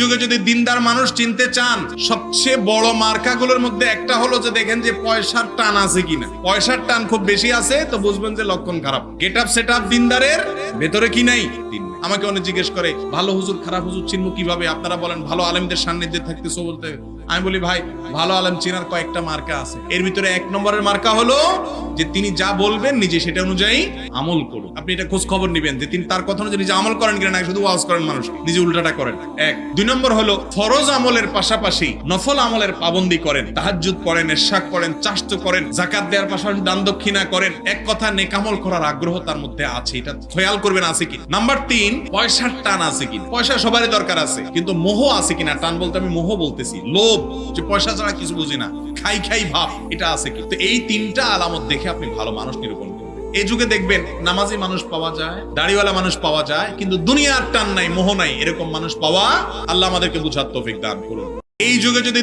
যুগে যদি দিনদার মানুষ চিনতে চান, সবচেয়ে বড় মার্কাগুলোর মধ্যে একটা হলো যে দেখেন যে পয়সার টান আছে কিনা। পয়সার টান খুব বেশি আছে তো বুঝবেন যে লক্ষণ খারাপ। গেট আপ সেট আপ দিনদারের ভেতরে কি নাই? আমাকে অনেক জিজ্ঞেস করে ভালো হুজুর খারাপ হুজুর চিনবো কিভাবে? আপনারা বলেন ভালো আলেমদের সান্নিধ্যে থাকতেছো বলতে। আমি বলি ভাই, ভালো আলেম চিনার কয়েকটা মার্কা আছে। এর ভিতরে এক নম্বরের মার্কা হলো যে তিনি যা বলবেন নিজে সেটা অনুযায়ী আমল করুন। আপনি এটা খোঁজ খবর নিবেন যে তিনি তার কথা অনুযায়ী নিজে আমল করেন কিনা, না শুধু ওয়াজ করেন মানুষ, নিজে উল্টাটা করেন। এক। দুই নম্বর হলো ফরজ আমলের পাশাপাশি নফল আমলের পাবন্দি করেন, তাহাজ্জুদ পড়েন, ইশরাক করেন, চাষ্ট করেন, যাকাত দেওয়ার পাশাপাশি দান দক্ষিণা করেন। এক কথা নেক আমল করার আগ্রহ তার মধ্যে আছে, এটা খেয়াল করবেন আছে কি। নাম্বার তিন, পয়সার টান আছে কি। পয়সা সবারই দরকার আছে, কিন্তু মোহ আছে কিনা। টান বলতে আমি মোহ বলতেছি, লোভ, যে পয়সা ছাড়া কিছু বুঝি না, খাই খাই ভাব, এটা আছে কি। তো এই তিনটা আলামত দেখে আপনি ভালো মানুষ নিরূপণ করবেন। এই যুগে দেখবেন নামাজি মানুষ পাওয়া যায়, দাড়িওয়ালা মানুষ পাওয়া যায়, কিন্তু দুনিয়ার টান নাই, মোহ নাই, এরকম মানুষ পাওয়া আল্লাহ আমাদেরকে বুঝার তৌফিক দান করুন। এই যুগে যদি